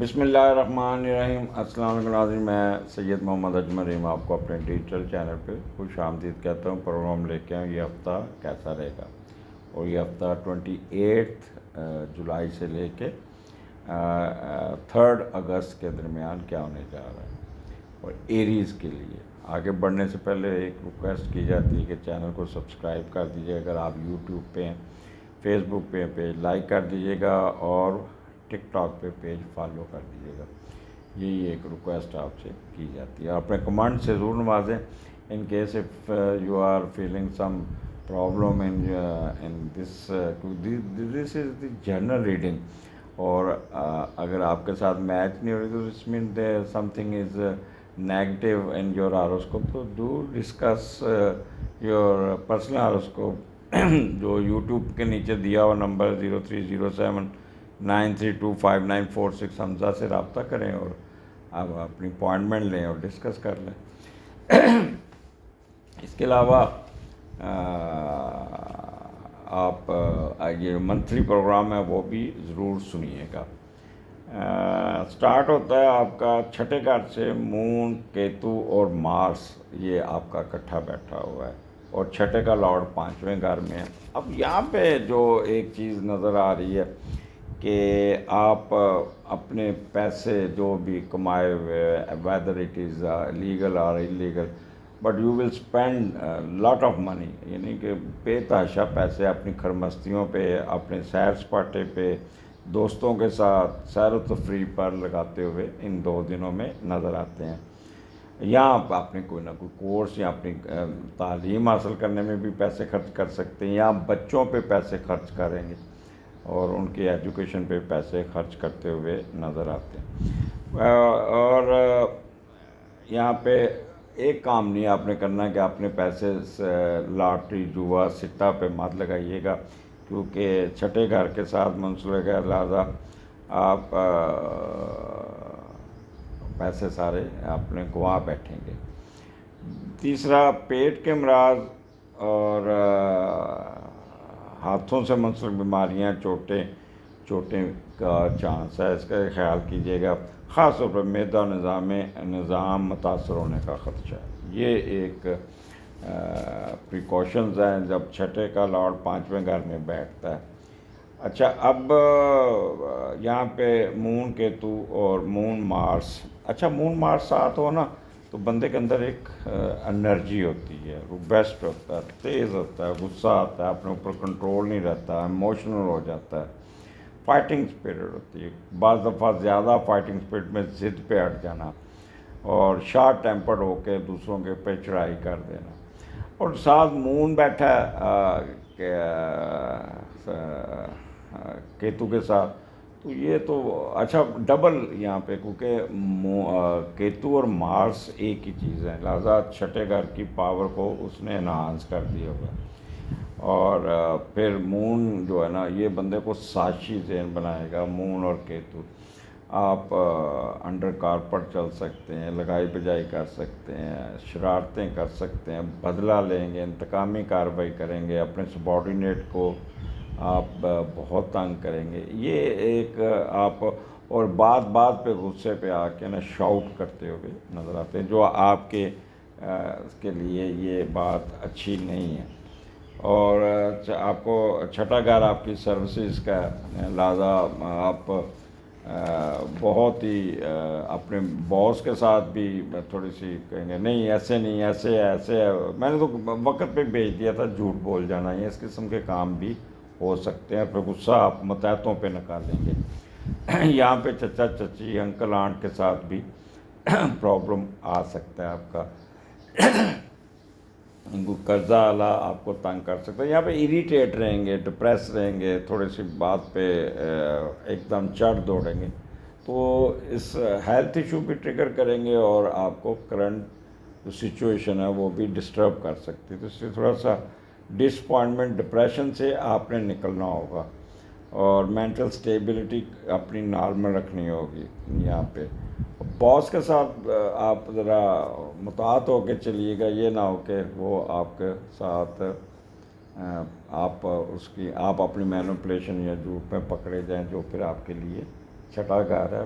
بسم اللہ الرحمن الرحیم۔ السلام علیکم ناظرین، میں سید محمد اجمل رحیم آپ کو اپنے ڈیجیٹل چینل پہ خوش آمدید کہتا ہوں۔ پروگرام لے کے آؤں یہ ہفتہ کیسا رہے گا، اور یہ ہفتہ 28 جولائی سے لے کے 3 اگست کے درمیان کیا ہونے جا رہا ہے۔ اور ایریز کے لیے آگے بڑھنے سے پہلے ایک ریکویسٹ کی جاتی ہے کہ چینل کو سبسکرائب کر دیجیے، اگر آپ یوٹیوب پہ ہیں، فیس بک پہ پیج لائک کر دیجیے گا، اور ٹک ٹاک پہ پیج فالو کر دیجیے گا۔ یہی ایک ریکویسٹ آپ سے کی جاتی ہے۔ اپنے کمنٹ سے ضرور نوازیں، in case if you are feeling some problem in this is the general reading, اور اگر آپ کے ساتھ میچ نہیں ہو رہی تو اس مین something is negative in your horoscope, تو do discuss your personal horoscope جو یوٹیوب کے نیچے دیا ہوا نمبر 030793259446 حمزہ سے رابطہ کریں اور آپ اپنی اپوائنٹمنٹ لیں اور ڈسکس کر لیں۔ اس کے علاوہ آپ یہ منتھلی پروگرام ہے وہ بھی ضرور سنیے گا۔ سٹارٹ ہوتا ہے آپ کا چھٹے گھر سے، مون، کیتو اور مارس یہ آپ کا اکٹھا بیٹھا ہوا ہے، اور چھٹے کا لارڈ 5ویں گھر میں ہے۔ اب یہاں پہ جو ایک چیز نظر آ رہی ہے کہ آپ اپنے پیسے جو بھی کمائے ہوئے، ویدر اٹ از لیگل اور illegal, but you will spend lot of money, یعنی کہ بے تحاشا پیسے اپنی خرمستیوں پہ، اپنے سیر سپاٹے پہ، دوستوں کے ساتھ سیر و تفریح پر لگاتے ہوئے ان 2 دنوں میں نظر آتے ہیں۔ یہاں آپ اپنے کوئی نہ کوئی کورس یا اپنی تعلیم حاصل کرنے میں بھی پیسے خرچ کر سکتے ہیں، یا بچوں پہ پیسے خرچ کریں گے اور ان کی ایجوکیشن پہ پیسے خرچ کرتے ہوئے نظر آتے ہیں۔ اور یہاں پہ ایک کام نہیں آپ نے کرنا کہ اپنے پیسے لاٹری، جوا، سٹا پہ مت لگائیے گا، کیونکہ چھٹے گھر کے ساتھ منسلک ہے، لہٰذا آپ پیسے سارے اپنے گنوا بیٹھیں گے۔ تیسرا، پیٹ کے امراض اور ہاتھوں سے منسلک بیماریاں، چوٹیں کا چانس ہے، اس کا خیال کیجیے گا۔ خاص طور پر معدہ نظام متاثر ہونے کا خدشہ ہے۔ یہ ایک پریکاشنز ہیں جب چھٹے کا لارڈ 5ویں گھر میں بیٹھتا ہے۔ اچھا، اب یہاں پہ مون کیتو اور مون مارس، اچھا مون مارس ساتھ ہو نا تو بندے کے اندر ایک انرجی ہوتی ہے، وہ بیسٹ ہوتا ہے، تیز ہوتا ہے، غصہ آتا ہے، اپنے اوپر کنٹرول نہیں رہتا، ایموشنل ہو جاتا ہے، فائٹنگ اسپرٹ ہوتی ہے، بعض دفعہ زیادہ فائٹنگ اسپرٹ میں ضد پہ ہٹ جانا، اور شارٹ ٹیمپرڈ ہو کے دوسروں کے پہ چڑھائی کر دینا، اور ساتھ مون بیٹھا ہے کیتو کے ساتھ، تو یہ تو اچھا ڈبل یہاں پہ، کیونکہ کیتو اور مارس ایک ہی چیز ہے، لہٰذا چھٹے گھر کی پاور کو اس نے انہانس کر دیا ہوگا۔ اور پھر مون جو ہے نا یہ بندے کو سازشی ذہن بنائے گا، مون اور کیتو۔ آپ انڈر کارپٹ چل سکتے ہیں، لگائی بجائی کر سکتے ہیں، شرارتیں کر سکتے ہیں، بدلہ لیں گے، انتقامی کارروائی کریں گے، اپنے سبارڈینیٹ کو آپ بہت تنگ کریں گے۔ یہ ایک آپ، اور بات پہ غصے پہ آ کے نا شاؤٹ کرتے ہوئے نظر آتے ہیں، جو آپ کے لیے یہ بات اچھی نہیں ہے۔ اور آپ کو چھٹا گھر آپ کی سروسز کا ہے، لہٰذا آپ بہت ہی اپنے باس کے ساتھ بھی تھوڑی سی کہیں گے نہیں ایسے نہیں، ایسے ہے، ایسے ہے، میں نے تو وقت پہ بھیج دیا تھا، جھوٹ بول جانا، یہ اس قسم کے کام بھی ہو سکتے ہیں، پھر غصہ آپ متحدوں پہ نکالیں گے۔ یہاں پہ چچا چچی، انکل آنٹ کے ساتھ بھی پرابلم آ سکتا ہے آپ کا، ان کو قرضہ والا آپ کو تنگ کر سکتا ہے۔ یہاں پہ اریٹیٹ رہیں گے، ڈپریس رہیں گے، تھوڑی سی بات پہ ایک دم چڑھ دوڑیں گے، تو اس ہیلتھ ایشو بھی ٹریگر کریں گے، اور آپ کو کرنٹ جو سچویشن ہے وہ بھی ڈسٹرب کر سکتی ہے، تو اس سے تھوڑا سا ڈس اپوائنٹمنٹ، ڈپریشن سے آپ نے نکلنا ہوگا، اور مینٹل سٹیبلٹی اپنی نارمل رکھنی ہوگی۔ یہاں پہ باس کے ساتھ آپ ذرا مطاعت ہو کے چلیے گا، یہ نہ ہو کہ وہ آپ کے ساتھ آپ اپنی مینوپولیشن یا جھوٹ میں پکڑے جائیں، جو پھر آپ کے لیے چھٹا گھر ہے